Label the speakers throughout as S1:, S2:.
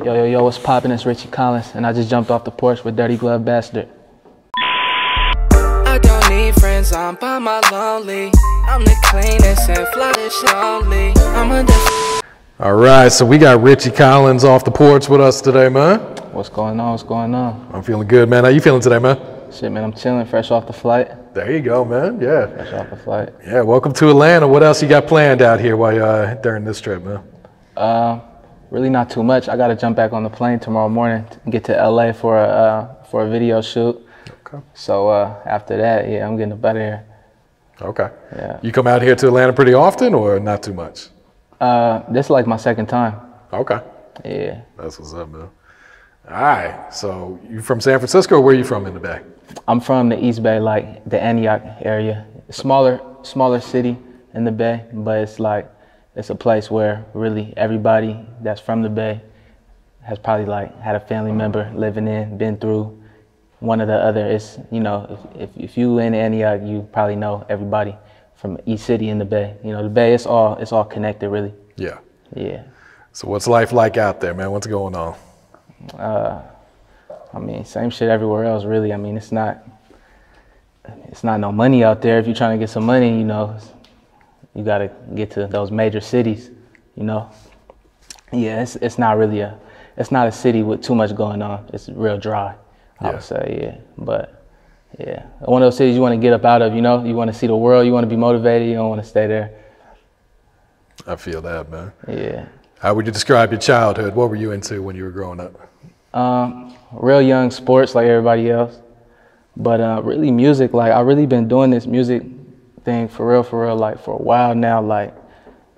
S1: Yo, what's poppin'? It's Richy Collins, and I just jumped off the porch with Dirty Glove Bastard.
S2: I don't need friends, I'm by my lonely. I'm the cleanest and flyest only.
S3: All right, so we got Richy Collins off the porch with us today, man.
S1: What's going on? What's going on?
S3: I'm feeling good, man. How you feeling today, man?
S1: Shit, man, I'm chilling, fresh off the flight.
S3: There you go, man. Yeah.
S1: Fresh off the flight.
S3: Yeah, welcome to Atlanta. What else you got planned out here while during this trip, man?
S1: Really not too much. I got to jump back on the plane tomorrow morning and get to LA for a video shoot.
S3: Okay.
S1: So after that, yeah, I'm getting up out of here.
S3: Okay.
S1: Yeah.
S3: You come out here to Atlanta pretty often or not too much?
S1: This is like my second time.
S3: Okay.
S1: Yeah.
S3: That's what's up, man. All right. So you from San Francisco or where you from in the Bay?
S1: I'm from the East Bay, like the Antioch area. Smaller city in the Bay, but it's like, it's a place where really everybody that's from the Bay has probably like had a family member living in, been through one or the other. It's, you know, if you in Antioch, you probably know everybody from each city in the Bay. You know, the Bay, it's all connected, really.
S3: Yeah.
S1: Yeah.
S3: So what's life like out there, man? What's going on?
S1: I mean, same shit everywhere else, really. I mean, it's not no money out there. If you're trying to get some money, you know, you got to get to those major cities, you know. Yeah, it's not really it's not a city with too much going on. It's real dry, I would say, yeah. But yeah, one of those cities you want to get up out of, you know. You want to see the world, you want to be motivated, you don't want to stay there.
S3: I feel that, man.
S1: Yeah.
S3: How would you describe your childhood? What were you into when you were growing up?
S1: Real young, sports like everybody else. But really music, like I really been doing this music thing for real, like for a while now. Like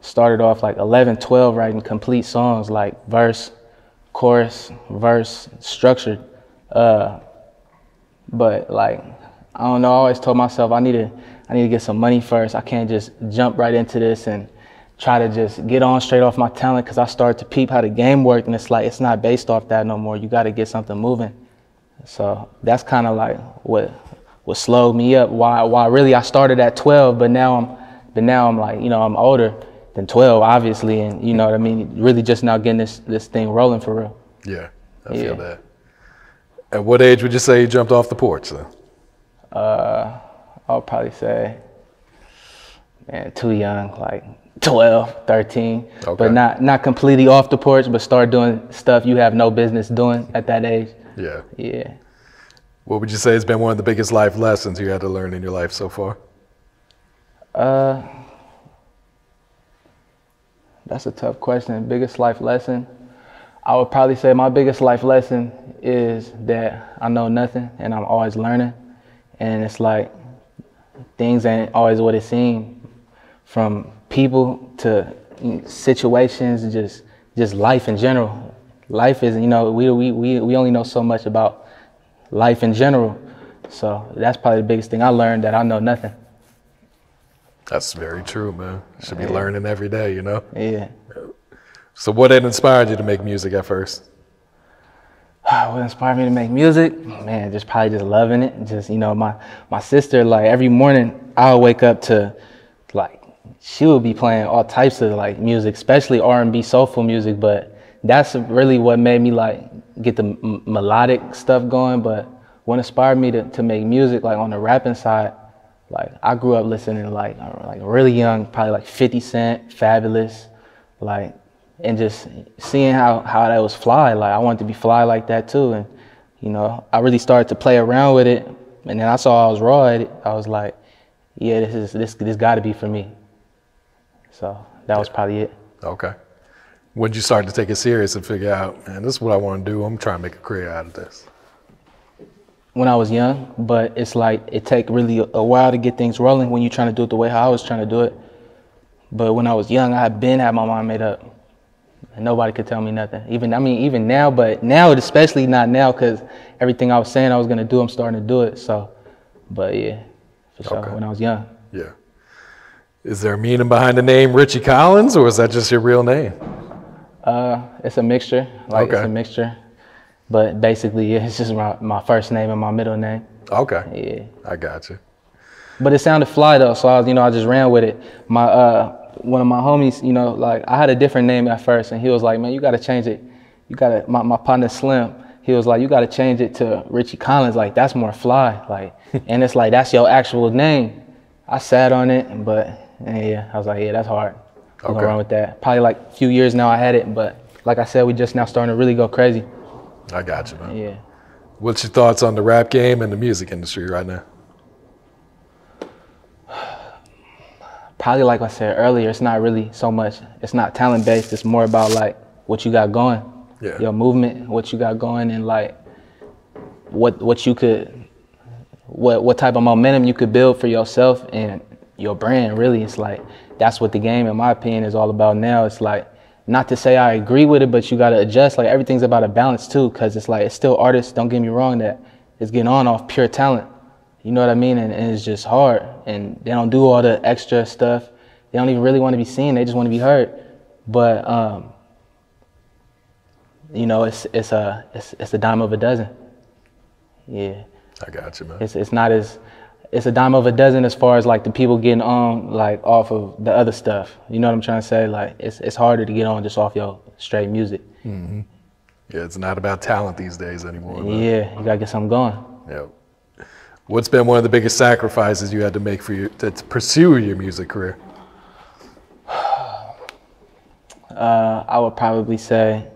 S1: started off like 11, 12 writing complete songs, like verse, chorus, verse, structured. But like, I don't know, I always told myself I need to get some money first. I can't just jump right into this and try to just get on straight off my talent, because I started to peep how the game worked, and it's like it's not based off that no more. You got to get something moving. So that's kind of like what slowed me up. Why really I started at 12, but now I'm like, you know, I'm older than 12, obviously, and you know what I mean. Really just now getting this thing rolling for real.
S3: Yeah, I feel that. At what age would you say you jumped off the porch, then?
S1: I'll probably say, man, too young, like 12, 13, okay. But not completely off the porch, but start doing stuff you have no business doing at that age.
S3: Yeah.
S1: Yeah.
S3: What would you say has been one of the biggest life lessons you had to learn in your life so far?
S1: That's a tough question. Biggest life lesson? I would probably say my biggest life lesson is that I know nothing and I'm always learning. And it's like things ain't always what it seems, from people to situations, just life in general. Life is, you know, we only know so much about life in general. So that's probably the biggest thing I learned, that I know nothing.
S3: That's very true, man. Should be learning every day, you know?
S1: Yeah.
S3: So what had inspired you to make music at first?
S1: What inspired me to make music? Man, probably just loving it. Just, you know, my sister, like every morning I would wake up to, like, she would be playing all types of like music, especially R&B soulful music, but that's really what made me like get the melodic stuff going. But what inspired me to make music, like on the rapping side, like I grew up listening to like really young, probably like 50 Cent, Fabulous, like, and just seeing how that was fly. Like I wanted to be fly like that too. And you know, I really started to play around with it, and then I saw I was raw at it. I was like, yeah, this got to be for me. So that was probably it. Okay.
S3: When did you start to take it serious and figure out, man, this is what I want to do. I'm trying to make a career out of this.
S1: When I was young, but it's like it take really a while to get things rolling when you're trying to do it the way how I was trying to do it. But when I was young, I had my mind made up. And nobody could tell me nothing. Even now, but now, especially not now, because everything I was saying I was going to do, I'm starting to do it. So, but yeah, for sure, when I was young.
S3: Yeah. Is there a meaning behind the name Richy Collins, or is that just your real name?
S1: It's a mixture. Like it's a mixture. But basically, yeah, it's just my first name and my middle name.
S3: Okay. Yeah. I got you.
S1: But it sounded fly though, so I just ran with it. One of my homies, you know, like I had a different name at first, and he was like, "Man, you got to change it. you gotta, my partner Slim, he was like, you gotta change it to Richy Collins, like that's more fly, like, and it's like, that's your actual name. I sat on it, but yeah, I was like, yeah, that's hard. I'm gonna run with that. Probably like a few years now I had it, but like I said, we just now starting to really go crazy.
S3: I got you, man.
S1: Yeah.
S3: What's your thoughts on the rap game and the music industry right now?
S1: Probably like I said earlier, it's not really so much, it's not talent based, it's more about like what you got going.
S3: Yeah.
S1: Your movement, what you got going, and like what you could, what type of momentum you could build for yourself and your brand. Really, it's like that's what the game, in my opinion, is all about now. It's like, not to say I agree with it, but you gotta adjust. Like everything's about a balance too, because it's like it's still artists. Don't get me wrong, that is getting on off pure talent. You know what I mean? And it's just hard, and they don't do all the extra stuff. They don't even really want to be seen. They just want to be heard. But you know, it's a dime of a dozen. Yeah.
S3: I got you, man.
S1: It's not as, it's a dime of a dozen as far as like the people getting on like off of the other stuff. You know what I'm trying to say? Like it's harder to get on just off your straight music.
S3: Mm-hmm. Yeah, it's not about talent these days anymore. Man.
S1: Yeah, you gotta get something going.
S3: Yeah. What's been one of the biggest sacrifices you had to make for you to pursue your music career?
S1: I would probably say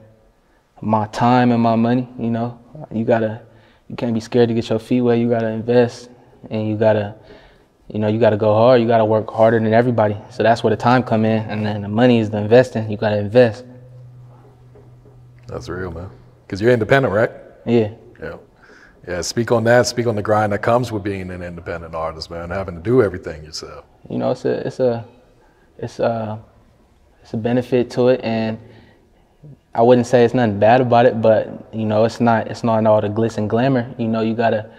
S1: my time and my money. You know, you can't be scared to get your feet wet. You gotta invest, and you gotta go hard. You gotta work harder than everybody. So that's where the time come in, and then the money is the investing. You gotta invest.
S3: That's real, man. Because you're independent, right?
S1: Yeah.
S3: Yeah. Yeah. Speak on that. Speak on the grind that comes with being an independent artist, man. Having to do everything yourself.
S1: You know, it's a benefit to it, and I wouldn't say it's nothing bad about it, but you know, it's not all the glitz and glamour. You know, you gotta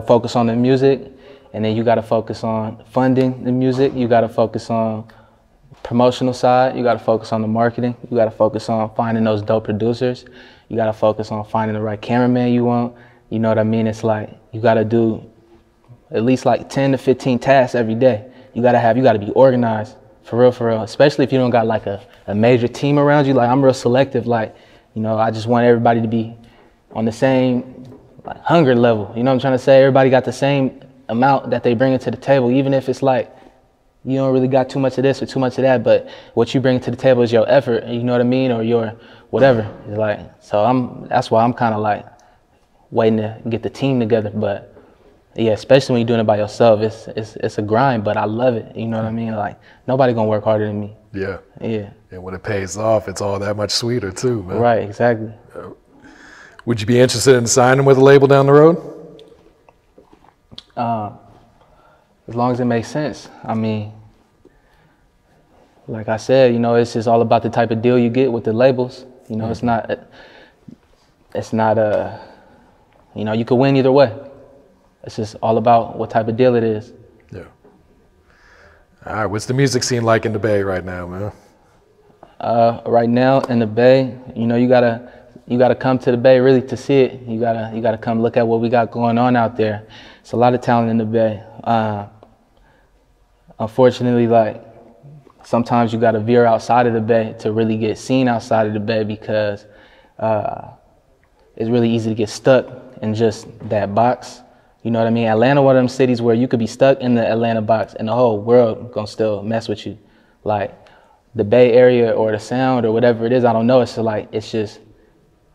S1: focus on the music, and then you gotta focus on funding the music. You gotta focus on promotional side. You gotta focus on the marketing. You gotta focus on finding those dope producers. You gotta focus on finding the right cameraman you want. You know what I mean? It's like you gotta do at least like 10 to 15 tasks every day. You gotta be organized. For real, especially if you don't got like a major team around you. Like I'm real selective, like, you know, I just want everybody to be on the same like hunger level. You know what I'm trying to say? Everybody got the same amount that they bring into the table, even if it's like, you don't really got too much of this or too much of that, but what you bring to the table is your effort, you know what I mean? Or your whatever. It's like, so that's why I'm kind of like waiting to get the team together. But yeah, especially when you're doing it by yourself, it's a grind, but I love it. You know what I mean? Like nobody gonna work harder than me.
S3: Yeah.
S1: Yeah.
S3: And when it pays off, it's all that much sweeter too, man.
S1: Right, exactly.
S3: Would you be interested in signing with a label down the road?
S1: As long as it makes sense. I mean, like I said, you know, it's just all about the type of deal you get with the labels. You know, it's not you know, you could win either way. It's just all about what type of deal it is.
S3: Yeah. All right, what's the music scene like in the Bay right now, man?
S1: Right now in the Bay, you know, you gotta come to the Bay really to see it. You gotta come look at what we got going on out there. It's a lot of talent in the Bay. Unfortunately, like sometimes you gotta veer outside of the Bay to really get seen outside of the Bay, because it's really easy to get stuck in just that box. You know what I mean? Atlanta, one of them cities where you could be stuck in the Atlanta box and the whole world gonna still mess with you. Like the Bay Area or the Sound or whatever it is, I don't know. It's like, it's just,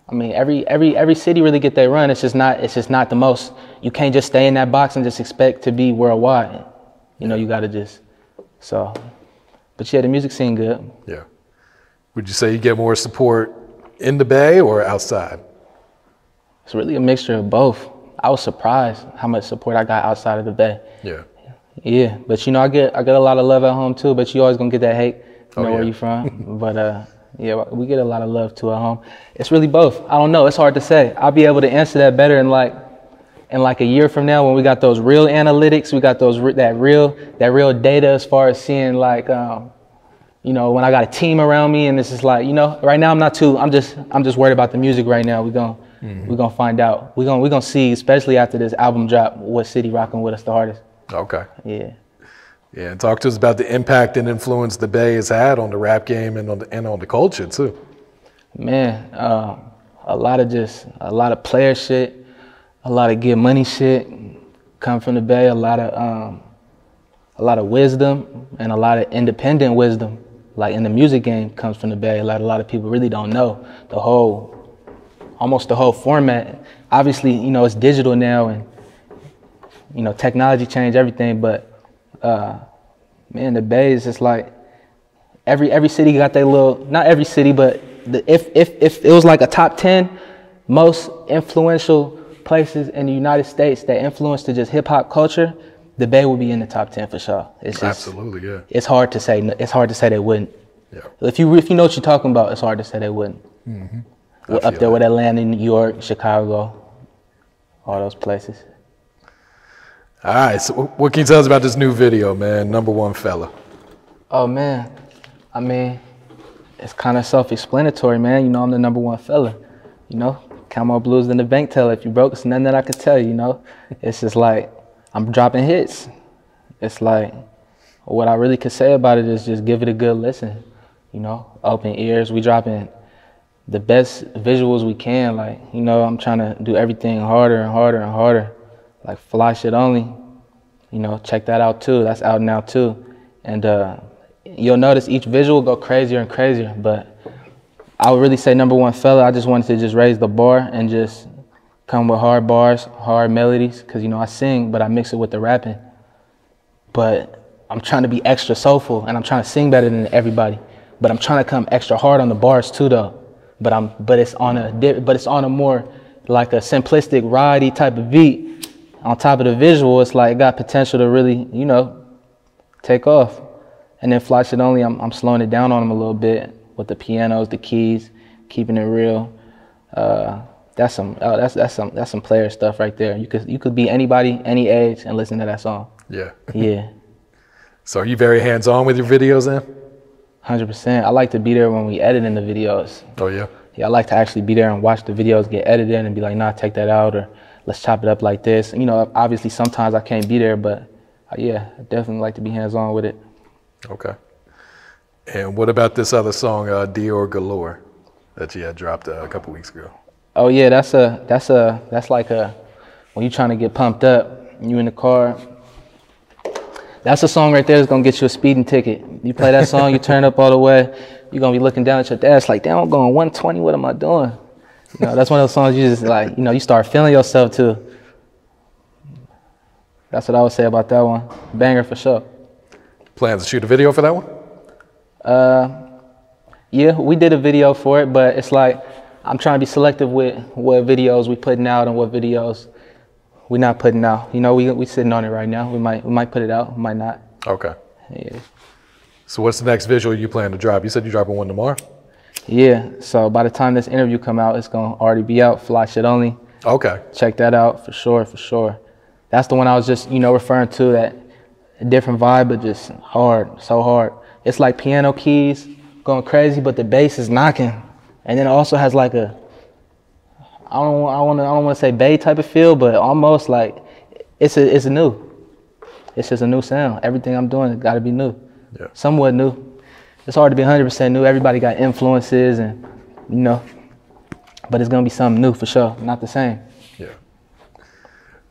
S1: I mean, every city really get their run. It's just not the most. You can't just stay in that box and just expect to be worldwide. You know, you gotta just, so. But yeah, the music scene good.
S3: Yeah. Would you say you get more support in the Bay or outside?
S1: It's really a mixture of both. I was surprised how much support I got outside of the Bay.
S3: Yeah.
S1: Yeah, but you know, I get a lot of love at home too, but you always gonna get that hate, you know, where you from. But yeah, we get a lot of love too at home. It's really both. I don't know, it's hard to say. I'll be able to answer that better in like a year from now when we got those real analytics, we got that real data as far as seeing like you know, when I got a team around me, and it's just like, you know, right now I'm just worried about the music right now. We're gonna find out. We're gonna see, especially after this album drop, what city rocking with us the hardest.
S3: Okay.
S1: Yeah.
S3: Yeah, and talk to us about the impact and influence the Bay has had on the rap game and on the culture too.
S1: Man, a lot of player shit, a lot of get money shit come from the Bay. A lot of wisdom and a lot of independent wisdom, like in the music game, comes from the Bay. A lot of people really don't know almost the whole format. Obviously, you know, it's digital now, and you know, technology changed everything. But man, the Bay is just like every city got their little. Not every city, but if it was like a top 10 most influential places in the United States that influenced to just hip hop culture, the Bay would be in the top 10 for sure. It's just,
S3: absolutely, yeah.
S1: It's hard to say. It's hard to say they wouldn't.
S3: Yeah.
S1: If you know what you're talking about, it's hard to say they wouldn't.
S3: Mm-hmm.
S1: We're up there with Atlanta, New York, Chicago, all those places.
S3: All right. So, what can you tell us about this new video, man? Number One Fella.
S1: Oh man, I mean, it's kind of self-explanatory, man. You know, I'm the number one fella. You know, count more blues than the bank teller. If you broke, it's nothing that I could tell you. You know, it's just like I'm dropping hits. It's like what I really could say about it is just give it a good listen. You know, open ears. We dropping the best visuals we can. Like, you know, I'm trying to do everything harder and harder and harder. Like fly shit only. You know, check that out too. That's out now too. And you'll notice each visual go crazier and crazier. But I would really say number one fella. I just wanted to just raise the bar and just come with hard bars, hard melodies. Cause you know I sing, but I mix it with the rapping. But I'm trying to be extra soulful, and I'm trying to sing better than everybody. But I'm trying to come extra hard on the bars too, though. But it's on a more like a simplistic ridey type of beat. On top of the visual, it's like it got potential to really, you know, take off. And then Fly Shit Only, I'm slowing it down on them a little bit with the pianos, the keys, keeping it real. That's some player stuff right there. You could be anybody, any age, and listen to that song.
S3: Yeah.
S1: Yeah.
S3: So are you very hands-on with your videos then?
S1: 100%. I like to be there when we edit in the videos.
S3: Oh yeah?
S1: Yeah, I like to actually be there and watch the videos get edited and be like, nah, take that out, or let's chop it up like this. You know, obviously sometimes I can't be there, but yeah, I definitely like to be hands-on with it.
S3: Okay. And what about this other song, Dior Galore, that you had dropped a couple weeks ago?
S1: Oh yeah, that's like when you're trying to get pumped up, you in the car. That's a song right there that's gonna get you a speeding ticket. You play that song, you turn up all the way, you're gonna be looking down at your dash like, damn, I'm going 120, what am I doing? You know, that's one of those songs you just like, you know, you start feeling yourself too. That's what I would say about that one. Banger for sure.
S3: Plans to shoot a video for that one?
S1: Yeah, we did a video for it, but it's like I'm trying to be selective with what videos we putting out and what videos we not putting out. You know, we sitting on it right now. We might put it out, we might not.
S3: Okay.
S1: Yeah.
S3: So what's the next visual you plan to drop? You said you're dropping one tomorrow?
S1: Yeah. So by the time this interview come out, it's gonna already be out. Fly Shit Only.
S3: Okay.
S1: Check that out for sure, for sure. That's the one I was just, you know, referring to, that different vibe, but just hard, so hard. It's like piano keys going crazy, but the bass is knocking, and then it also has like a, I don't want to say Bay type of feel, but almost like it's just a new sound. Everything I'm doing has got to be new,
S3: yeah.
S1: Somewhat new. It's hard to be 100% new. Everybody got influences, and you know, but it's gonna be something new for sure, not the same.
S3: Yeah.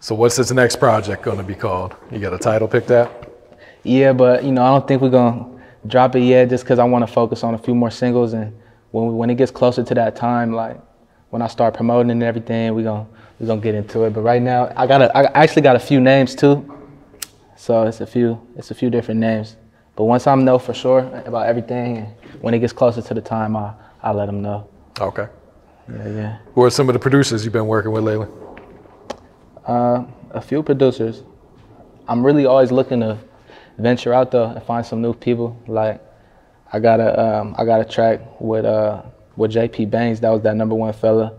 S3: So what's this next project going to be called? You got a title picked out?
S1: Yeah, but you know, I don't think we're gonna drop it yet, just because I want to focus on a few more singles, and when it gets closer to that time, like when I start promoting and everything, we're gonna get into it. But right now, I actually got a few names too, so it's a few different names. But once I know for sure about everything, and when it gets closer to the time, I'll let them know.
S3: Okay.
S1: Yeah.
S3: Who are some of the producers you've been working with lately?
S1: A few producers. I'm really always looking to venture out though and find some new people. Like I got a track with JP Banks. That was that number one fella.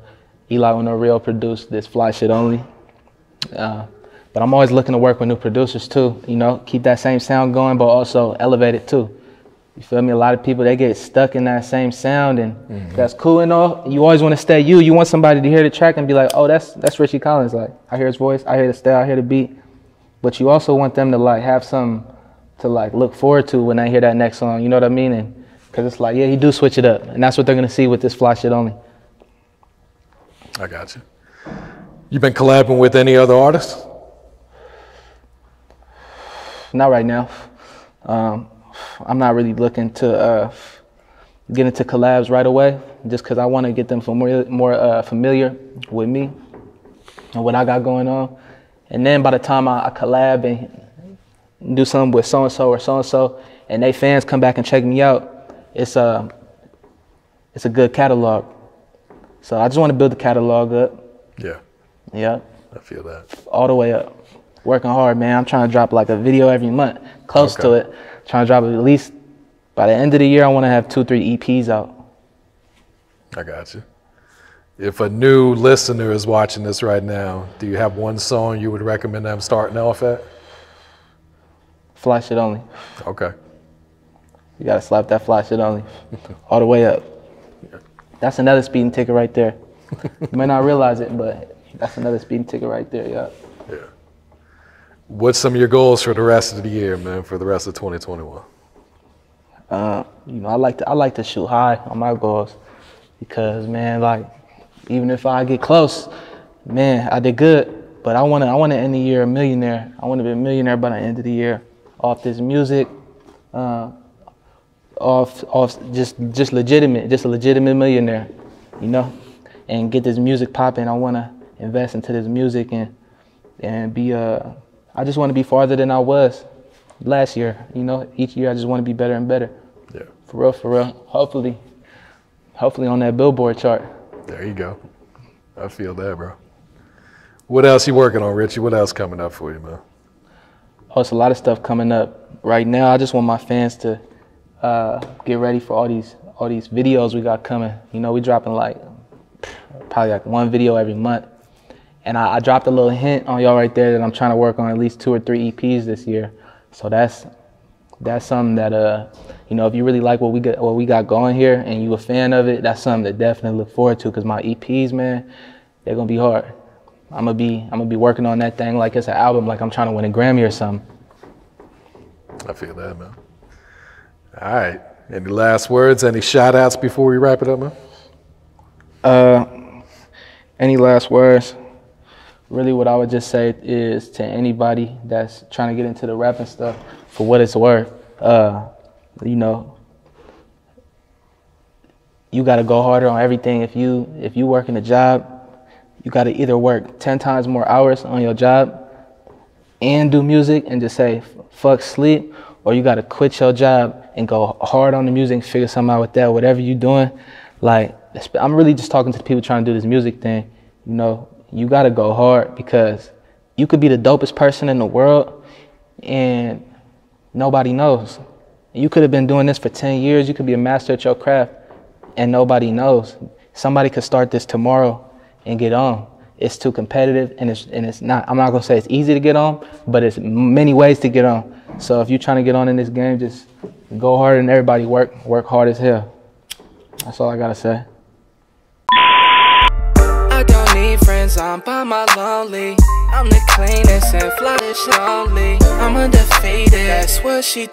S1: Eli Honorio produced this Fly Shit Only. But I'm always looking to work with new producers too. You know, keep that same sound going, but also elevate it too. You feel me? A lot of people, they get stuck in that same sound, and that's cool and all. You always want to stay you. You want somebody to hear the track and be like, oh, that's Richy Collins. Like, I hear his voice, I hear the style, I hear the beat. But you also want them to like have something to like look forward to when they hear that next song. You know what I mean? And Cause it's like, yeah, he do switch it up, and that's what they're gonna see with this fly shit only.
S3: I got you. You been collabing with any other artists?
S1: Not right now. I'm not really looking to get into collabs right away, just because I want to get them more familiar with me and what I got going on. And then by the time I collab and do something with so-and-so or so-and-so, and they fans come back and check me out, it's a good catalog. So I just want to build the catalog up.
S3: Yeah.
S1: Yeah.
S3: I feel that.
S1: All the way up. Working hard, man. I'm trying to drop like a video every month, close to it. Trying to drop it at least by the end of the year. I want to have 2-3 EPs out.
S3: I got you. If a new listener is watching this right now, do you have one song you would recommend them starting off at?
S1: Fly shit only.
S3: Okay.
S1: You gotta slap that fly shit only. All the way up. That's another speeding ticket right there. You might not realize it, but that's another speeding ticket right there, yeah.
S3: Yeah. What's some of your goals for the rest of the year, man, for the rest of 2021?
S1: You know, I like to shoot high on my goals because, man, like, even if I get close, man, I did good. But I wanna end the year a millionaire. I wanna be a millionaire by the end of the year off this music, off just legitimate, just a legitimate millionaire, you know, and get this music popping. I wanna invest into this music and be I just want to be farther than I was last year. You know, each year I just want to be better and better.
S3: Yeah.
S1: For real, for real. Hopefully on that Billboard chart.
S3: There you go. I feel that, bro. What else you working on, Richy? What else coming up for you, man?
S1: Oh, it's a lot of stuff coming up right now. I just want my fans to get ready for all these videos we got coming. You know, we dropping probably like one video every month. And I dropped a little hint on y'all right there that I'm trying to work on at least 2 or 3 EPs this year. So that's something that you know, if you really like what we got going here and you a fan of it, that's something to definitely look forward to. Cause my EPs, man, they're gonna be hard. I'm gonna be working on that thing like it's an album, like I'm trying to win a Grammy or something.
S3: I feel that, man. All right. Any last words? Any shout outs before we wrap it up, man?
S1: Any last words? Really what I would just say is to anybody that's trying to get into the rapping stuff, for what it's worth, you know, you got to go harder on everything. If you work in a job, you got to either work 10 times more hours on your job and do music and just say, fuck sleep, or you got to quit your job and go hard on the music, figure something out with that, whatever you're doing. Like, I'm really just talking to the people trying to do this music thing, you know. You gotta go hard because you could be the dopest person in the world and nobody knows. You could have been doing this for 10 years. You could be a master at your craft and nobody knows. Somebody could start this tomorrow and get on. It's too competitive and it's not, I'm not gonna say it's easy to get on, but it's many ways to get on. So if you're trying to get on in this game, just go hard and everybody work hard as hell. That's all I gotta say.
S2: Friends, I'm by my lonely. I'm the cleanest and flyest only. I'm undefeated. That's what she